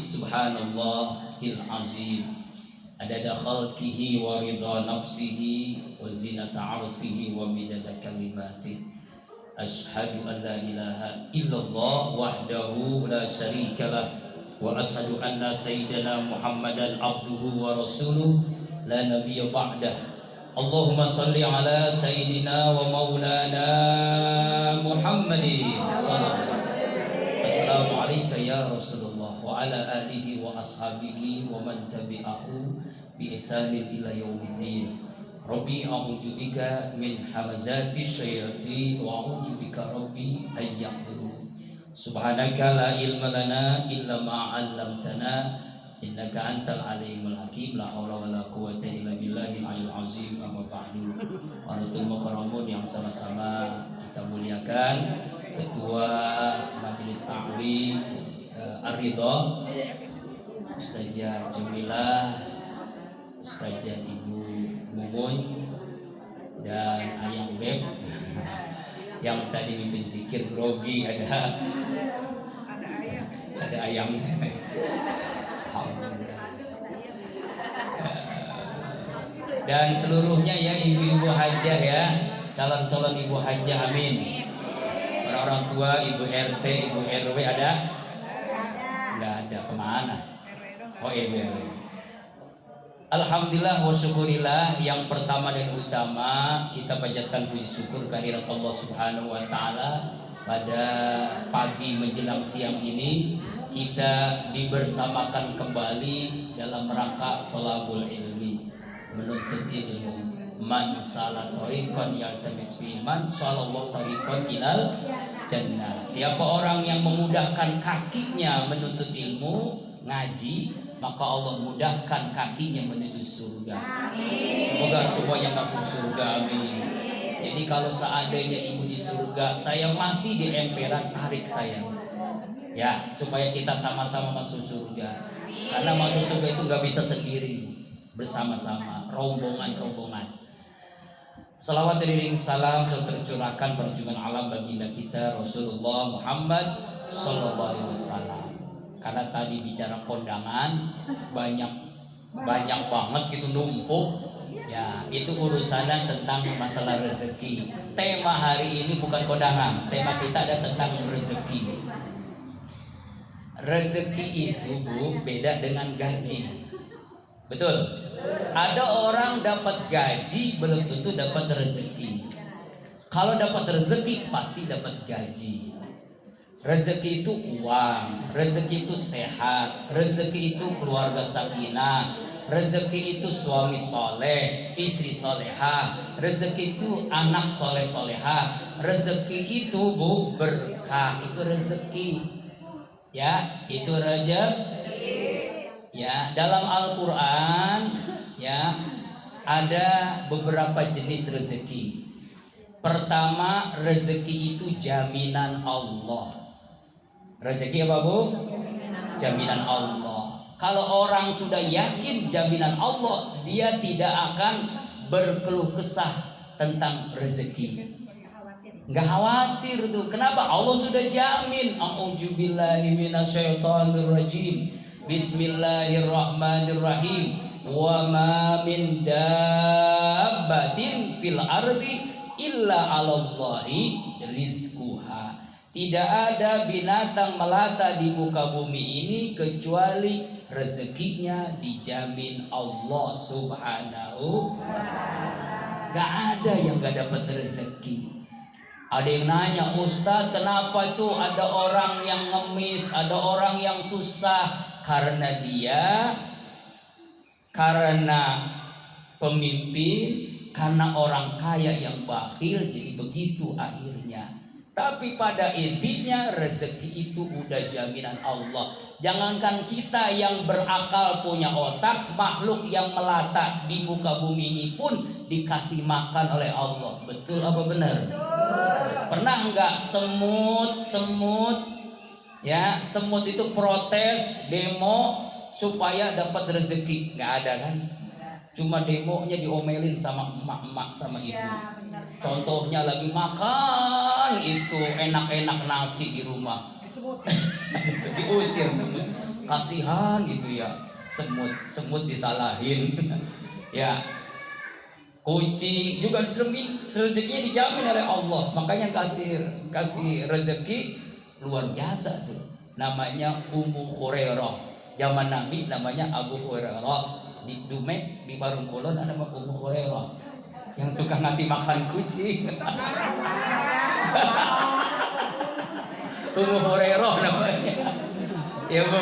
subhanallahil azim adada khalqihi wa ridha nafsihi wa zinata arsihi wa midada kalimati. Asyhadu an la ilaha illallah wahdahu la syarikalah wa asyhadu anna sayyidana Muhammadan abduhu wa rasuluh la nabiyya ba'dah. Allahumma salli ala sayyidina wa maulana Muhammadin sallallahu alaihi wasallam. Assalamu alayka ya Rasulullah wa ala alihi wa ashabihi wa man tabi'ahu bi ihsanin ila yaumiddin. Rabbi a'udzu bika min hamazati syayatin wa a'udzu bika rabbi ay yahdurun. Subhanaka la ilma lana illa ma 'allamtana innaka antal alimul hakim. La haula wala quwwata illa billahil aliyil azim. Amma ba'du. Walatul mukarramun yang sama-sama kita muliakan, Ketua Majelis Ta'lim Ar-Ridha Ustazah Jamilah, Ustazah Ibu Mumun, dan Ayang Beb yang tadi mimpin zikir grogi. Ada Ayang. Dan seluruhnya ya ibu-ibu hajah ya, calon-calon ibu hajah, amin. Orang-orang tua, ibu RT, ibu RW ada? Nggak ada, kemana? Oh ibu RW. Alhamdulillah wa syukurillah. Yang pertama dan utama kita panjatkan puji syukur kehadirat Allah Subhanahu wa taala. Pada pagi menjelang siang ini kita dibersamakan kembali dalam rangka thalabul ilmi, menuntut ilmu. Man salah tariqan yaltamis bihi man sallallahu tariqan ilal jannah. Siapa orang yang memudahkan kakinya menuntut ilmu, ngaji, maka Allah mudahkan kakinya menuju surga. Amin. Semoga semuanya masuk surga, amin. Jadi kalau seandainya ibu di surga, saya masih di emperan, tarik saya, ya, supaya kita sama-sama masuk surga. Karena masuk surga itu nggak bisa sendiri, bersama-sama, rombongan-rombongan. Salawat iring salam tercurahkan berjungan alam baginda kita Rasulullah Muhammad sallallahu alaihi wasallam. Karena tadi bicara kondangan banyak banget gitu, numpuk. Ya, itu urusannya tentang masalah rezeki. Tema hari ini bukan kondangan, tema kita ada tentang rezeki. Rezeki itu Bu beda dengan gaji. Betul? Ada orang dapat gaji belum tentu dapat rezeki. Kalau dapat rezeki pasti dapat gaji. Rezeki itu uang, rezeki itu sehat, rezeki itu keluarga sakinah, rezeki itu suami soleh, istri soleha, rezeki itu anak soleh soleha, rezeki itu Bu berkah, itu rezeki. Ya, itu rezeki. Ya, dalam Al-Quran ya ada beberapa jenis rezeki. Pertama, rezeki itu jaminan Allah. Rezeki apa Bu? Jaminan Allah. Kalau orang sudah yakin jaminan Allah, dia tidak akan berkeluh kesah tentang rezeki. Nggak khawatir tuh. Kenapa? Allah sudah jamin. A'udzubillahi minasyaitonirrajim. Bismillahirrahmanirrahim. Wa ma min dabbatin fil ardi illa 'alallahi rizquha. Tidak ada binatang melata di muka bumi ini kecuali rezekinya dijamin Allah Subhanahu wa ta'ala. Gak ada yang gak dapat rezeki. Ada yang nanya, Ustadz, kenapa itu ada orang yang ngemis, ada orang yang susah? Karena pemimpin, karena orang kaya yang bakhil, jadi begitu akhirnya. Tapi pada intinya rezeki itu udah jaminan Allah. Jangankan kita yang berakal punya otak, makhluk yang melata di muka bumi ini pun dikasih makan oleh Allah. Betul apa benar? Pernah enggak semut ya, semut itu protes, demo supaya dapat rezeki? Enggak ada kan? Cuma demonya diomelin sama emak-emak sama ibu. Ya, contohnya lagi makan itu enak-enak nasi di rumah, diusir semut. kasihan gitu ya, semut disalahin. Ya, kucing juga rezekinya dijamin oleh Allah. Makanya kasih rezeki luar biasa tuh. Namanya Ummu Hurairah. Zaman Nabi namanya Abu Hurairah. Di Dumek di Barung Kulon ada Ummu Hurairah yang suka ngasih makan kucing. Ummu Hurairah namanya. Ya Bu.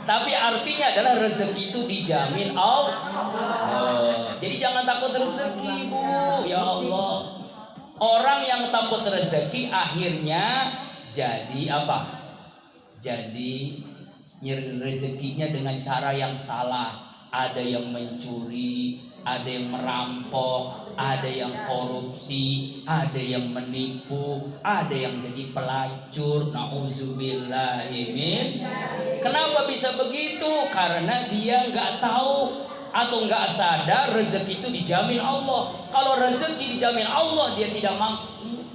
Tapi artinya adalah rezeki itu dijamin Allah. Jadi jangan takut rezeki Bu. Ya Allah. Orang yang takut rezeki akhirnya jadi apa? Jadi nyari rezekinya dengan cara yang salah. Ada yang mencuri, ada yang merampok, ada yang korupsi, ada yang menipu, ada yang jadi pelacur. Nauzubillahimin. Kenapa bisa begitu? Karena dia nggak tahu atau nggak sadar rezeki itu dijamin Allah. Kalau rezeki dijamin Allah, dia tidak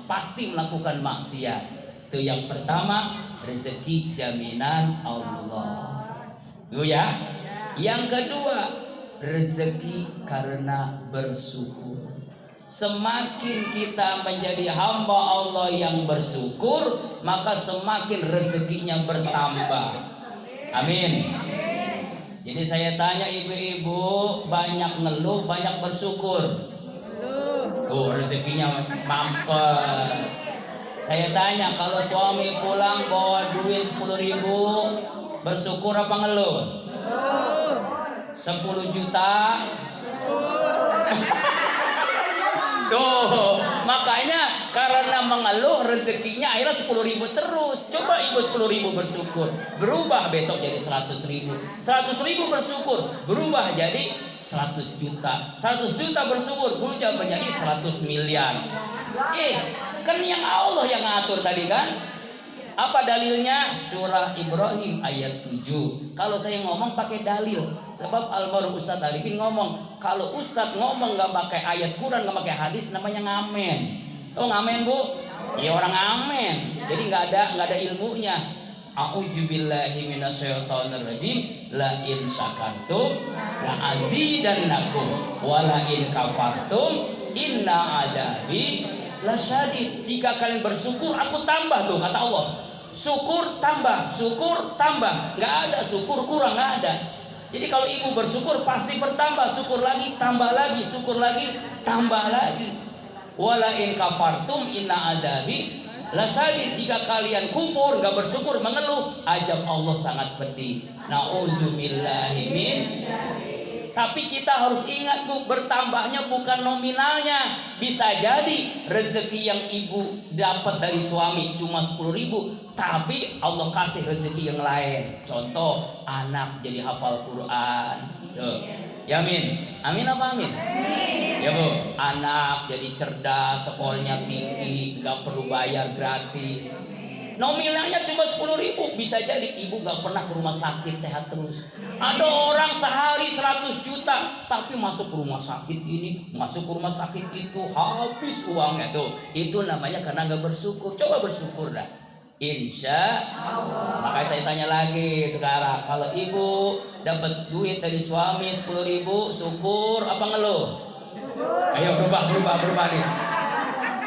pasti melakukan maksiat. Itu yang pertama, rezeki jaminan Allah. Itu ya. Yang kedua, rezeki karena bersyukur. Semakin kita menjadi hamba Allah yang bersyukur, maka semakin rezekinya bertambah. Amin. Jadi saya tanya ibu-ibu, banyak ngeluh, banyak bersyukur? Rezekinya masih mampet. Saya tanya, kalau suami pulang bawa duit 10.000, bersyukur apa ngeluh? 10 juta. Tuh, makanya karena mengeluh rezekinya akhirnya 10.000 terus. Coba ibu 10.000 bersyukur, berubah besok jadi 100.000. 100.000 bersyukur, berubah jadi 100 juta. 100 juta bersyukur, berubah menjadi 100 miliar. Kan yang Allah yang ngatur tadi kan? Apa dalilnya? Surah Ibrahim ayat 7. Kalau saya ngomong pakai dalil, sebab almarhum Ustadz Arifin ngomong, kalau Ustadz ngomong nggak pakai ayat Quran, nggak pakai hadis, namanya ngamen. Oh ngamen Bu? Ya orang ngamen. Jadi nggak ada ilmunya. A'udzubillahi minasyaitonirrajim. La in syakartum la azidannakum wa la in kafartum inna adabi lasyadid. Jika kalian bersyukur, aku tambah tuh kata Allah. Syukur tambah, syukur tambah. Nggak ada syukur kurang, nggak ada. Jadi kalau ibu bersyukur pasti bertambah, syukur lagi, tambah lagi, syukur lagi, tambah lagi. Wala in kafartum inna adabi lasyadid. Jika kalian kufur, nggak bersyukur, mengeluh, azab Allah sangat pedih. Nauzubillahi min. Tapi kita harus ingat Bu, bertambahnya bukan nominalnya. Bisa jadi rezeki yang ibu dapat dari suami cuma 10.000, tapi Allah kasih rezeki yang lain. Contoh, anak jadi hafal Quran. Tuh. Ya amin. Amin apa amin? Ya Bu, anak jadi cerdas, sekolahnya tinggi, nggak perlu bayar, gratis. Nominalnya cuma 10.000, bisa jadi ibu gak pernah ke rumah sakit, sehat terus. Ada orang sehari 100 juta, tapi masuk ke rumah sakit ini, masuk ke rumah sakit itu, habis uangnya tuh. Itu namanya karena gak bersyukur. Coba bersyukur dah. Insya Allah. Makanya saya tanya lagi sekarang, kalau ibu dapat duit dari suami 10.000, syukur apa ngeluh? Ayo berubah nih.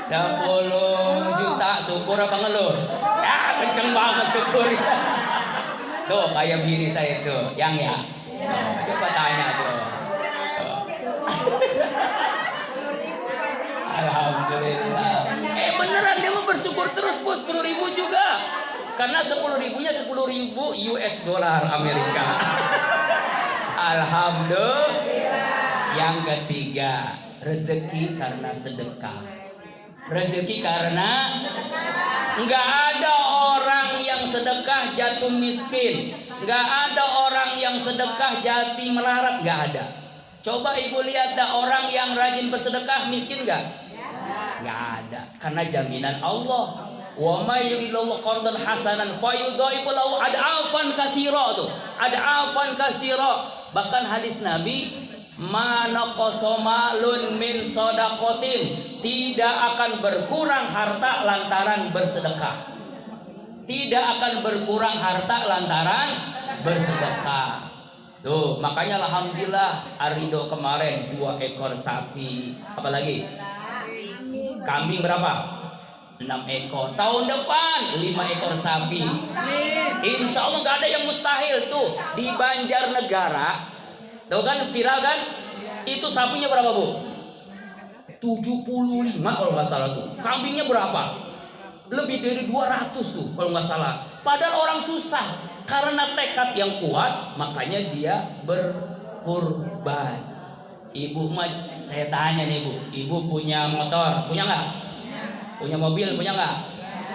10 juta syukur apa ngeluh? Ya kenceng banget syukur. Tuh kayak bini saya tuh, yang ya. Coba tanya tuh. Alhamdulillah. Beneran dia mau bersyukur terus Bu, 10.000 juga. Karena 10.000-nya 10.000 US dollar Amerika. Alhamdulillah. Yang ketiga, rezeki karena sedekah. Rezeki karena nggak ada orang yang sedekah jatuh miskin, nggak ada orang yang sedekah jati melarat, nggak ada. Coba ibu lihat dah orang yang rajin bersedekah miskin nggak? Nggak ada, karena jaminan Allah. Wa may yuridillahu qardan hasanan fayudhaifu lahu ad'afan katsira tuh. Ad'afan katsira. Bahkan hadis Nabi, mana kosomalun min sodakotin, tidak akan berkurang harta lantaran bersedekah. Tidak akan berkurang harta lantaran bersedekah. Tuh, makanya alhamdulillah Arido kemarin 2 ekor sapi. Apalagi? Kambing berapa? 6 ekor. Tahun depan 5 ekor sapi. Insya Allah nggak ada yang mustahil tuh. Di Banjarnegara, tahu kan viral kan? Itu sapinya berapa, Bu? 75 kalau nggak salah tuh. Kambingnya berapa? Lebih dari 200 tuh kalau nggak salah. Padahal orang susah, karena tekad yang kuat makanya dia berkurban. Ibu mah, saya tanya nih Bu, ibu punya motor, punya nggak? Punya mobil, punya nggak?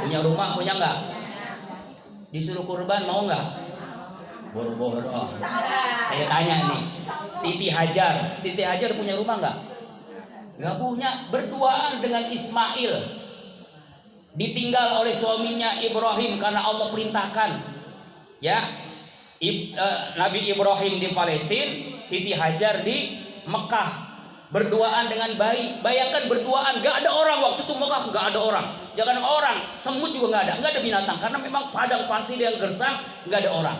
Punya rumah, punya nggak? Disuruh kurban mau nggak? Boro-boro. Saya tanya nih, Siti Hajar punya rumah nggak? Nggak punya. Berduaan dengan Ismail, ditinggal oleh suaminya Ibrahim karena Allah perintahkan. Ya, Nabi Ibrahim di Palestina, Siti Hajar di Mekah, berduaan dengan bayi. Bayangkan berduaan, gak ada orang waktu itu Mekah, gak ada orang. Jangan orang, semut juga gak ada binatang, karena memang padang pasir yang gersang, gak ada orang.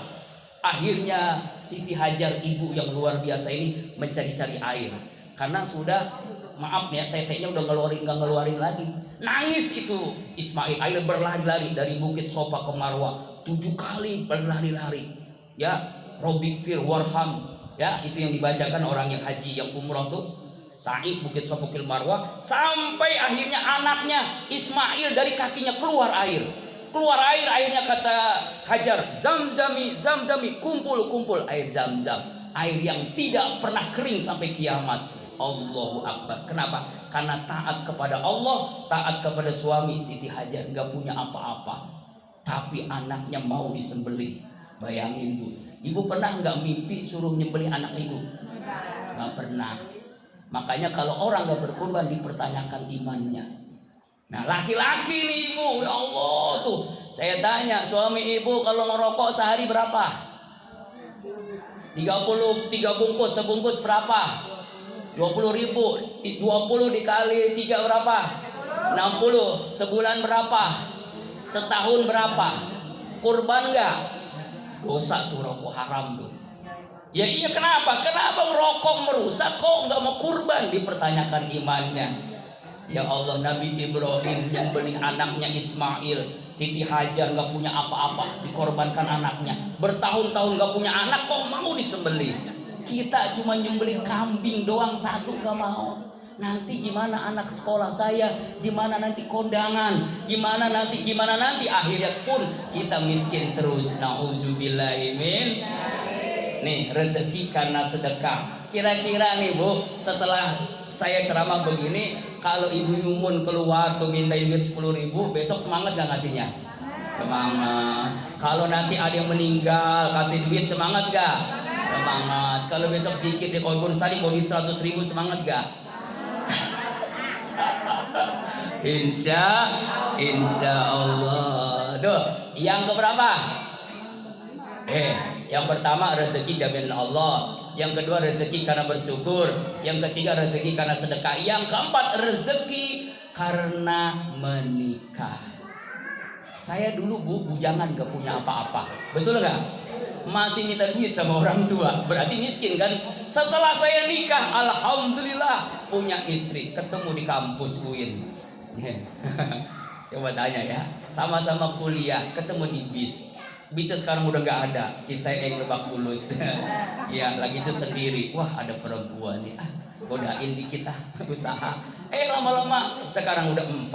Akhirnya Siti Hajar, ibu yang luar biasa ini, mencari-cari air, karena sudah, maaf ya, teteknya udah nggak ngeluarin lagi. Nangis itu Ismail, air berlari-lari dari Bukit Sofa ke Marwah 7 kali berlari-lari. Ya, Robik Fir Warham, ya itu yang dibacakan orang yang haji, yang umrah tuh, Sa'i Bukit Sofa ke Marwah, sampai akhirnya anaknya Ismail dari kakinya keluar air. Airnya kata Hajar, zamzami, kumpul air zam-zam, air yang tidak pernah kering sampai kiamat. Allahu Akbar. Kenapa? Karena taat kepada Allah, taat kepada suami. Siti Hajar nggak punya apa-apa, tapi anaknya mau disembelih. Bayangin Bu, ibu pernah nggak mimpi suruh nyembelih anak ibu? Nggak pernah. Makanya kalau orang nggak berkorban dipertanyakan imannya. Nah, laki-laki nih ibu, ya Allah tuh. Saya tanya suami ibu, kalau ngerokok sehari berapa? 33 bungkus, sebungkus berapa? 20.000. 20 dikali 3 berapa? 60. Sebulan berapa? Setahun berapa? Kurban nggak? Dosa tuh, rokok haram tuh. Ya iya, kenapa? Kenapa rokok merusak kok nggak mau kurban? Dipertanyakan imannya. Ya Allah, Nabi Ibrahim yang beli anaknya Ismail, Siti Hajar nggak punya apa-apa, dikorbankan anaknya. Bertahun-tahun nggak punya anak, kok mau disembelih? Kita cuma nyembelih kambing doang satu, nggak mau. Nanti gimana anak sekolah saya, gimana nanti kondangan, gimana nanti akhirnya pun kita miskin terus. Nauzubillahimin. Nih, rezeki karena sedekah. Kira-kira nih Bu, setelah saya ceramah begini, kalau ibu Yumun keluar tuh mintain duit 10.000, besok semangat gak ngasihnya? Semangat. Kalau nanti ada yang meninggal kasih duit, semangat gak? Semangat. Kalau besok sedikit di Kolbun Sari duit 100.000, semangat gak? Insya Allah. Tuh, yang keberapa? Yang pertama rezeki jaminan Allah. Yang kedua rezeki karena bersyukur. Yang ketiga rezeki karena sedekah. Yang keempat rezeki karena menikah. Saya dulu Bu, bujangan gak punya apa-apa, betul gak? Masih minta duit sama orang tua, berarti miskin kan? Setelah saya nikah, alhamdulillah punya istri, ketemu di kampus UIN. Coba tanya ya, sama-sama kuliah, ketemu di bis. Bisnya sekarang udah nggak ada, Ciseeng Lebak Bulus. Ya lagi itu sendiri. Wah, ada perempuan nih, godain dikit usaha. Lama-lama sekarang udah 4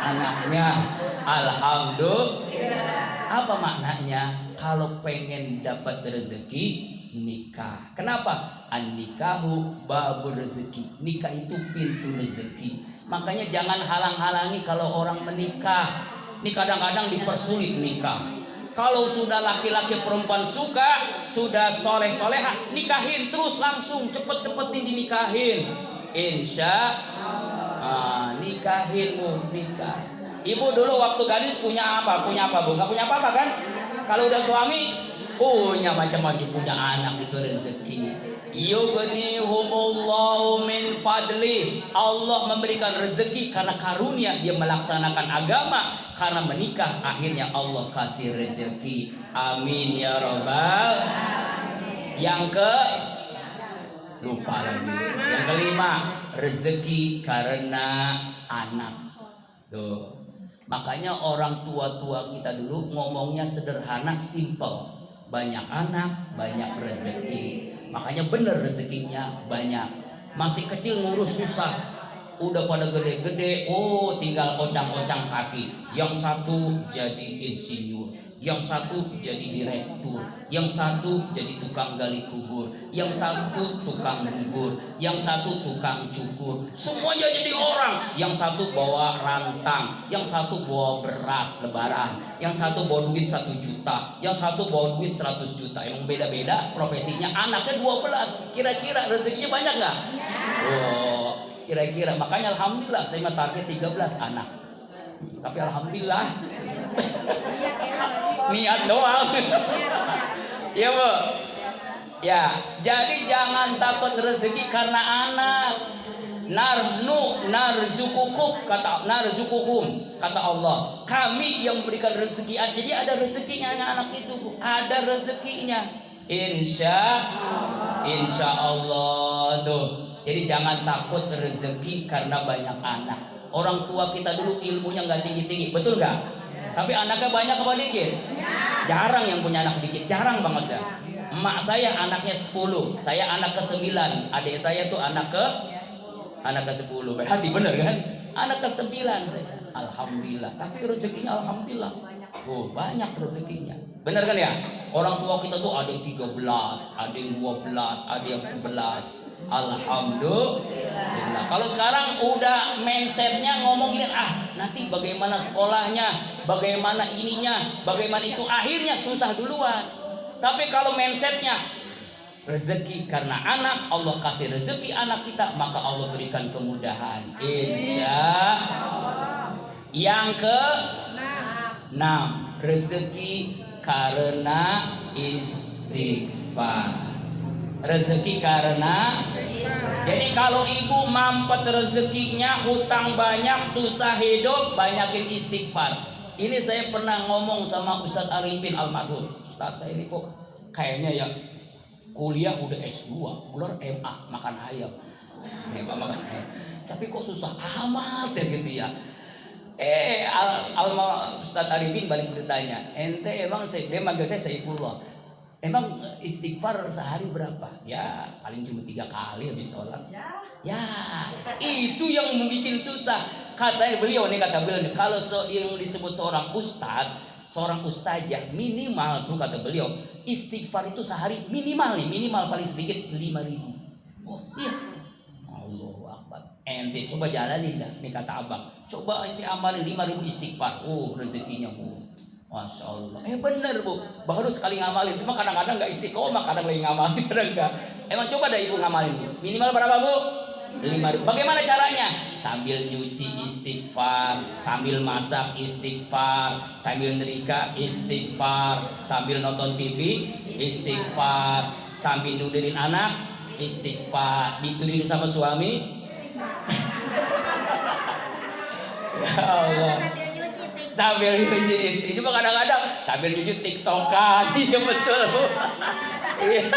anaknya. Alhamdulillah. Apa maknanya? Kalau pengen dapat rezeki, nikah. Kenapa? An-nikahu babur rezeki. Nikah itu pintu rezeki. Makanya jangan halang-halangi kalau orang menikah. Ini kadang-kadang dipersulit nikah. Kalau sudah laki-laki perempuan suka, sudah soleh-soleha, nikahin terus langsung, cepet-cepetin dinikahin. Insya Allah, nikahin Bu, nikah. Ibu dulu waktu gadis punya apa? Punya apa Bu? Gak punya apa-apa kan? Kalau udah suami, punya macam-macam, punya anak, itu rezeki. Yughnihumullahu min fadli. Allah memberikan rezeki karena karunia dia melaksanakan agama. karena menikah akhirnya Allah kasih rezeki. Amin ya robbal. Yang ke lupa lagi. Yang kelima, rezeki karena anak. Tuh. Makanya orang tua-tua kita dulu ngomongnya sederhana, simple. Banyak anak, banyak rezeki. Makanya bener rezekinya banyak. Masih kecil ngurus susah. Udah pada gede-gede, oh tinggal oncang-oncang kaki. Yang satu jadi insinyur, yang satu jadi direktur, yang satu jadi tukang gali kubur, yang satu tukang bubur, yang satu tukang cukur. Semuanya jadi orang. Yang satu bawa rantang, yang satu bawa beras lebaran, yang satu bawa duit 1 juta, yang satu bawa duit 100 juta. Emang beda-beda profesinya. Anaknya 12. Kira-kira rezekinya banyak nggak? Oh, kira-kira. Makanya alhamdulillah saya mah target 13 anak. Tapi alhamdulillah niat doang. Ya Bu. Ya, jadi jangan takut rezeki karena anak. Narzukukum kata Allah. Kami yang memberikan rezeki. Jadi ada rezekinya anak-anak itu, Bu. Ada rezekinya. Insya Allah tuh. Jadi jangan takut rezeki karena banyak anak. Orang tua kita dulu ilmunya nggak tinggi-tinggi, betul nggak? Tapi anaknya banyak apa dikit? Jarang yang punya anak dikit, jarang banget dah. Emak saya anaknya 10, saya anak ke-9, adik saya tuh anak ke-10. Berarti bener kan? Anak ke-9 saya. Alhamdulillah. Tapi rezekinya alhamdulillah. Oh, banyak rezekinya. Bener kan ya? Orang tua kita tuh ada yang 13, ada yang 12, ada yang 11. Alhamdulillah. Kalau sekarang udah mindsetnya ngomong gini, nanti bagaimana sekolahnya, bagaimana ininya, bagaimana itu, akhirnya susah duluan. Tapi kalau mindsetnya rezeki karena anak, Allah kasih rezeki anak kita, maka Allah berikan kemudahan. Insya Allah. Yang ke-6, rezeki karena istighfar. Rezeki karena, jadi kalau ibu mampet rezekinya, hutang banyak, susah hidup, banyakin istighfar. Ini saya pernah ngomong sama Ustadz Arifin almarhum. Ustadz saya ini kok kayaknya ya kuliah udah S2, ular MA, makan ayam, tapi kok susah amat ya gitu ya. Ustadz Arifin balik bertanya, ente emang dia manggil saya Saifullah. Emang istighfar sehari berapa? Ya paling cuma 3 kali habis sholat. Ya itu yang membuat susah. Kata beliau, kalau yang disebut seorang ustadz, seorang ustazah, minimal tuh kata beliau, istighfar itu sehari minimal paling sedikit 5.000. Oh iya, Allahu Akbar. Ente coba jalanin dah, nih kata abang. Coba ente amalin 5.000 istighfar. Oh rezekinya Bu. Masya Allah. Bener Bu, baru sekali ngamalin. Cuma kadang-kadang gak istiqomah, kadang lagi ngamalin, kadang enggak. Emang coba dah ibu ngamalin Bu. Minimal berapa Bu? 5.000. Bagaimana caranya? Sambil nyuci istighfar, sambil masak istighfar, sambil nerika istighfar, sambil nonton TV istighfar, sambil nudurin anak istighfar, ditudurin sama suami. Ya Allah. Sambil nyuci istri, cuma kadang-kadang sambil nyuci tiktokan. Iya betul Bu. Iya.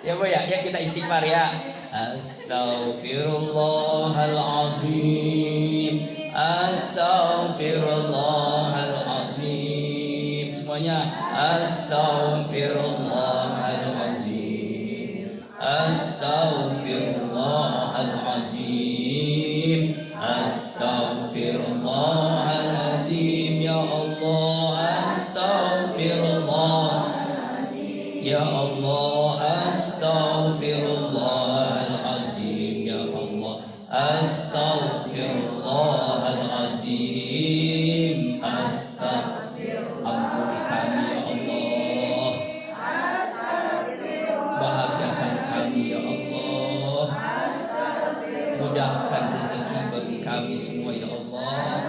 Ya Bu ya, kita istighfar ya. Astaghfirullahalazim, astaghfirullahalazim. Semuanya astaghfirullahalazim, astaghfirullahalazim, astaghfirullahalazim. Ya Allah, astaghfirullah. Ya Allah, astaghfirullahalazim. Ya Allah, astaghfirullahalazim. Ampuni kami ya Allah, bahagiakan kami ya Allah, mudahkan rezeki bagi kami semua ya Allah.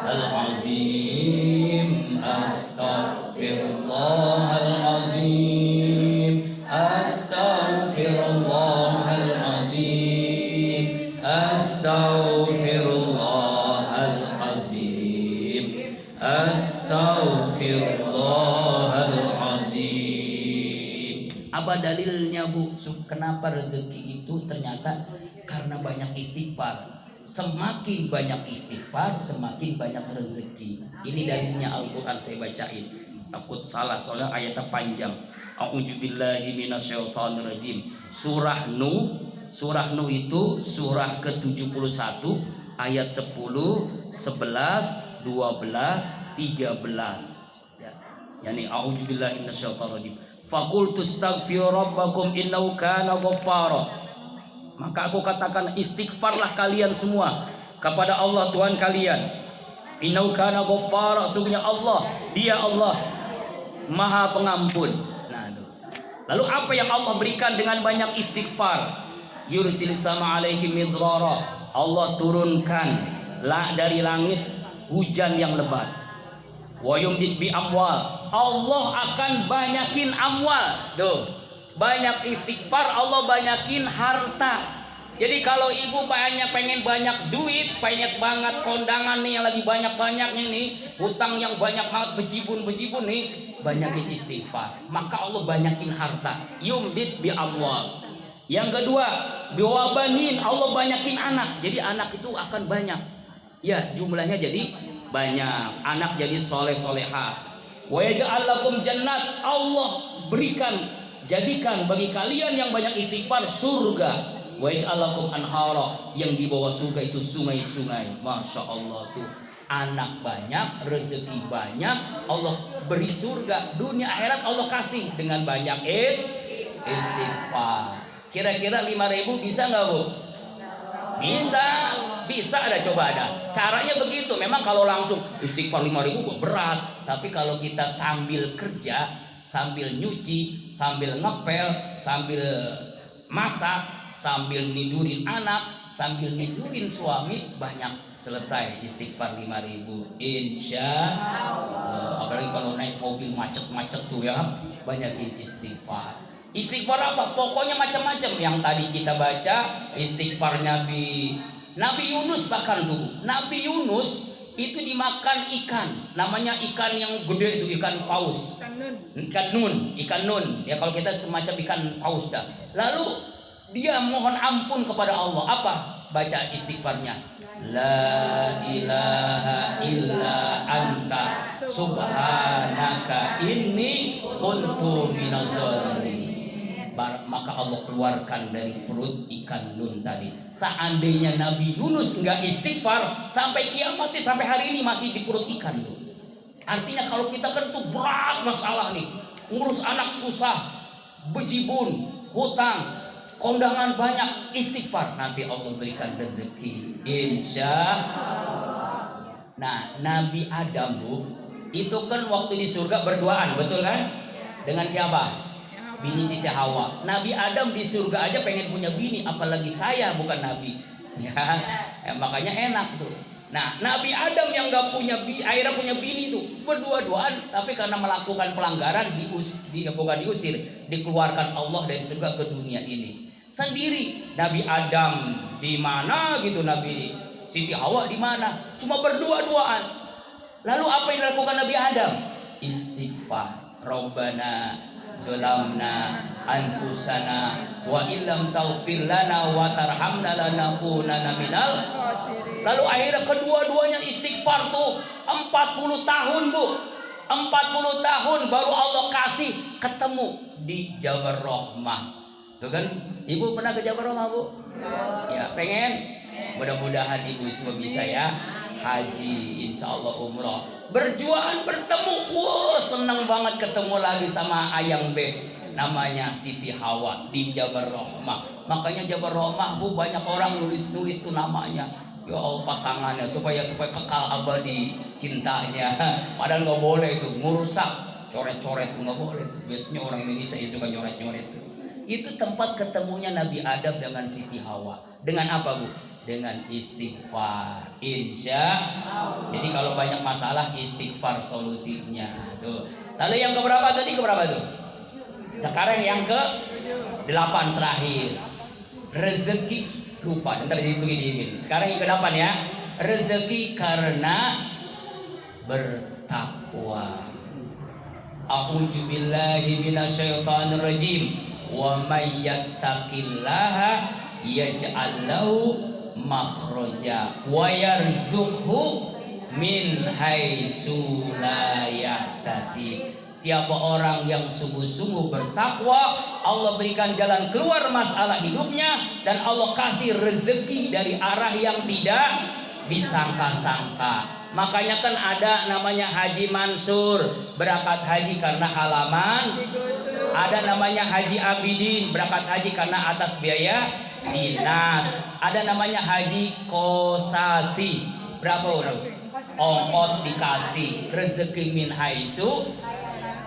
Al-Azim, astaghfirullahalazim, astaghfirullahalazim, astaghfirullahalazim. Apa dalilnya Bu? Kenapa rezeki itu ternyata karena banyak istighfar. Semakin banyak istighfar, semakin banyak rezeki. Ini dalilnya Al-Quran, saya bacain. Takut salah soalnya ayatnya panjang. A'udzubillahi minasyaitonirrajim. Surah Nuh itu surah ke-71 ayat 10, 11, 12, 13. Ya. Yani a'udzubillahi minasyaitonirrajim. Faqultu astaghfiru rabbakum innahu kana ghaffara. Maka aku katakan, istighfarlah kalian semua kepada Allah Tuhan kalian. Innahu kana ghaffara, sungguhnya Allah, Dia Allah Maha Pengampun. Nah, itu. Lalu apa yang Allah berikan dengan banyak istighfar? Yursilis sama alaikum midrara. Allah turunkan dari langit hujan yang lebat. Wa yumdid bi amwal. Allah akan banyakin amwal. Tuh. Banyak istighfar, Allah banyakin harta. Jadi kalau ibu pengen banyak duit, pengen banget kondangan nih yang lagi banyak-banyaknya nih, hutang yang banyak banget, bejibun nih, banyakin istighfar, maka Allah banyakin harta. Yumdid bi amwal. Yang kedua, biwabanin, Allah banyakin anak. Jadi anak itu akan banyak. Ya, jumlahnya jadi banyak. Anak jadi soleh-solehah. Wa yaj'al lakum jannat, Allah jadikan bagi kalian yang banyak istighfar surga. Wa yaj'al lakum anhara, yang di bawah surga itu sungai-sungai. Masya Allah tuh, anak banyak, rezeki banyak, Allah beri surga. Dunia akhirat Allah kasih dengan banyak istighfar. Kira-kira 5.000 bisa nggak Bu? Bisa ada, coba ada. Caranya begitu. Memang kalau langsung istighfar 5.000 berat. Tapi kalau kita sambil kerja, sambil nyuci, sambil ngepel, sambil masak, sambil nidurin anak, sambil nidurin suami, banyak selesai istighfar 5.000. Insya Allah. Apalagi kalau naik mobil macet-macet tuh ya, banyakin istighfar. Istighfar apa? Pokoknya macam-macam. Yang tadi kita baca istighfar Nabi Yunus, bahkan dulu Nabi Yunus itu dimakan ikan, namanya ikan yang gede itu, ikan paus, ikan nun ya, kalau kita semacam ikan paus dah. Lalu dia mohon ampun kepada Allah. Apa? Baca istighfarnya, la ilaha illa anta subhanaka inni kuntu minaz zalimin. Maka Allah keluarkan dari perut ikan nun tadi. Seandainya Nabi Yunus nggak istighfar, sampai kiamat, sampai hari ini masih di perut ikan tuh. Artinya kalau kita kan tuh berat masalah nih, ngurus anak susah, bejibun, hutang, kondangan banyak, istighfar, nanti Allah berikan rezeki, insya Allah. Nah, Nabi Adam Bu, itu kan waktu di surga berduaan, betul kan? Dengan siapa? Bini Siti Hawa. Nabi Adam di surga aja pengen punya bini, apalagi saya bukan nabi. Ya, makanya enak tuh. Nah, Nabi Adam yang nggak punya akhirnya punya bini tuh, berdua-duaan, tapi karena melakukan pelanggaran bukan diusir, dikeluarkan Allah dari surga ke dunia ini. Sendiri Nabi Adam di mana gitu, Nabi Siti Hawa di mana? Cuma berdua-duaan. Lalu apa yang dilakukan Nabi Adam? Istighfar. Rabbana zalamna anfusana wa illam taghfir lana wa tarhamna lanakunanna minal. Lalu akhirnya kedua-duanya istighfar tuh 40 tahun Bu. 40 tahun baru Allah kasih ketemu di Jabal Rahmah. Tuh kan, Ibu pernah ke Jabal Rahmah Bu? Ya, pengen? Mudah-mudahan Ibu semua bisa ya. Haji, insya Allah umroh, berjuang bertemu, wow, senang banget ketemu lagi sama ayang beb namanya Siti Hawa di Jabal Rahmah. Makanya Jabal Rahmah Bu, banyak orang nulis tuh namanya, ya Allah, pasangannya supaya kekal abadi cintanya. Padahal nggak boleh itu, merusak, coret-coret tuh nggak boleh. Biasanya orang Indonesia itu kan nyoret-nyoret tuh. Itu tempat ketemunya Nabi Adam dengan Siti Hawa. Dengan apa Bu? Dengan istighfar, insya Allah. Jadi kalau banyak masalah, istighfar solusinya tuh. Lalu yang keberapa tadi? Keberapa tuh? Sekarang yang ke-8 terakhir, rezeki. Lupa, ntar dihitungin. Sekarang yang ke-8 ya, rezeki karena bertakwa. A'udzubillahi minasyaitonirrajim. wa may yattaqillaha yaj'al lahu makhraja wa yarzuqhu min haitsu la yahtasib. Siapa orang yang sungguh-sungguh bertakwa, Allah berikan jalan keluar masalah hidupnya, dan Allah kasih rezeki dari arah yang tidak disangka-sangka. Makanya kan ada namanya Haji Mansur, berangkat haji karena halaman. Ada namanya Haji Abidin, berangkat haji karena atas biaya dinas. Ada namanya Haji Kosasi, berapa orang? Ongkos dikasih. Rezeki min haitsu.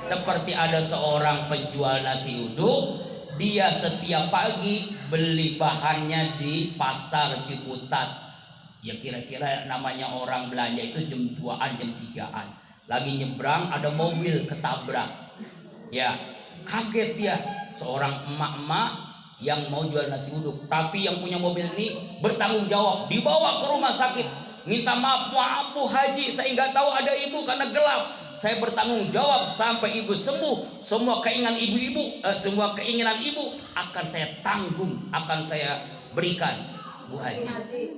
Seperti ada seorang penjual nasi uduk, dia setiap pagi beli bahannya di pasar Ciputat. Ya kira-kira namanya orang belanja itu jam 2-an, jam 3-an. Lagi nyebrang ada mobil ketabrak. Ya kaget dia, seorang emak-emak yang mau jual nasi uduk. Tapi yang punya mobil ini bertanggung jawab, dibawa ke rumah sakit. Minta maaf Bu Haji, saya nggak tahu ada ibu karena gelap. Saya bertanggung jawab sampai ibu sembuh. Semua keinginan ibu akan saya tanggung, akan saya berikan. Bu Haji,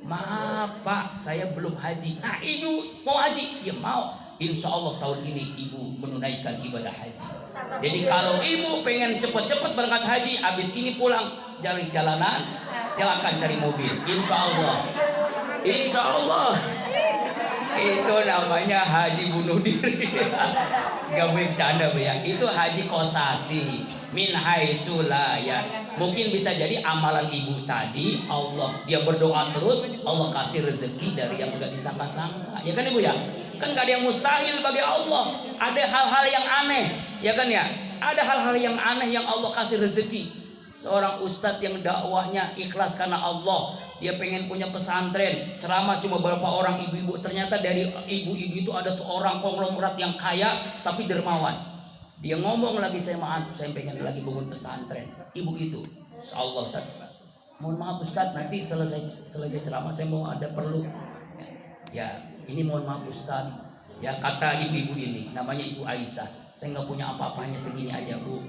maaf Pak, saya belum haji. Nah ibu mau haji? Ya mau. Insya Allah tahun ini ibu menunaikan ibadah haji. Jadi kalau ibu pengen cepet-cepet berangkat haji, habis ini pulang dari jalanan, silakan cari mobil. Insya Allah. Insya Allah. Itu namanya haji bunuh diri. Gak boleh bercanda Bu ya. Itu haji kosasi min haitsu la ya. Mungkin bisa jadi amalan ibu tadi, Allah dia berdoa terus, Allah kasih rezeki dari yang gak disangka-sangka. Ya kan Ibu ya? Kan gak ada yang mustahil bagi Allah. Ada hal-hal yang aneh, ya kan ya? Ada hal-hal yang aneh yang Allah kasih rezeki. Seorang ustadz yang dakwahnya ikhlas karena Allah, dia pengen punya pesantren, ceramah cuma beberapa orang ibu-ibu. Ternyata dari ibu-ibu itu ada seorang konglomerat yang kaya tapi dermawan. Dia ngomong lagi, saya pengen lagi bangun pesantren. Ibu itu, Allah Ustaz, mohon maaf Ustaz, nanti selesai ceramah saya mau ada perlu. Ya, ini mohon maaf Ustaz. Ya kata ibu-ibu ini, namanya Ibu Aisyah, saya nggak punya apa-apanya, segini aja Bu.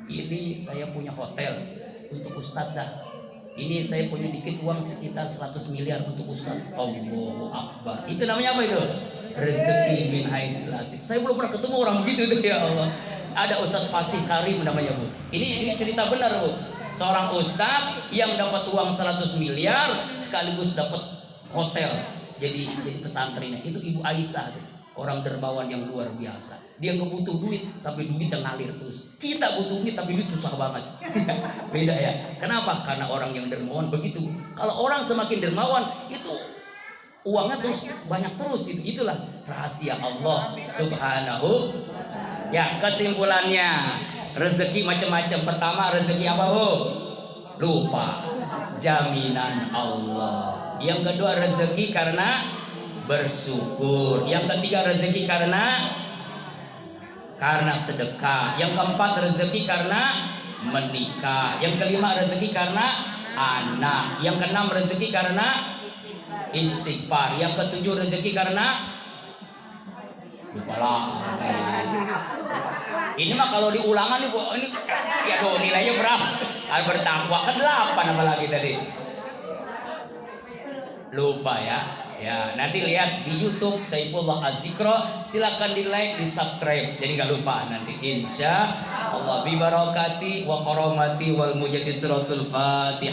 Ini saya punya hotel untuk Ustaz dah. Ini saya punya dikit uang sekitar 100 miliar untuk Ustaz. Allahu Akbar. Itu namanya apa itu? Rezeki min haitsu la yahtasib. Saya belum pernah ketemu orang begitu tuh ya Allah. Ada Ustaz Fatih Karim namanya Bu. Ini cerita benar Bu. Seorang ustaz yang dapat uang 100 miliar sekaligus dapat hotel. Jadi pesantrennya. Itu Ibu Aisyah tuh. Orang dermawan yang luar biasa. Dia nggak butuh duit, tapi duit yang ngalir terus. Kita butuh duit, tapi duit susah banget. Beda ya. Kenapa? Karena orang yang dermawan begitu. Kalau orang semakin dermawan, itu uangnya terus banyak terus. Itulah rahasia Allah Subhanahu. Ya, kesimpulannya rezeki macam-macam. Pertama rezeki apa Bu? Lupa. Jaminan Allah. Yang kedua rezeki karena bersyukur. Yang ketiga rezeki karena sedekah. Yang keempat rezeki karena menikah. Yang kelima rezeki karena anak. Yang keenam rezeki karena istighfar. Yang ketujuh rezeki karena lupa lah. Ini mah kalau diulangan nih Bu, ini ya tuh nilainya berapa? Bertakwa kan 8 apa lagi tadi? Lupa ya. Ya, nanti lihat di YouTube Saifullah Az-Zikra, silakan di like, di subscribe. Jadi nggak lupa nanti. Insya Allah bi barakati wa karamati wal mujadi suratul Fatihah.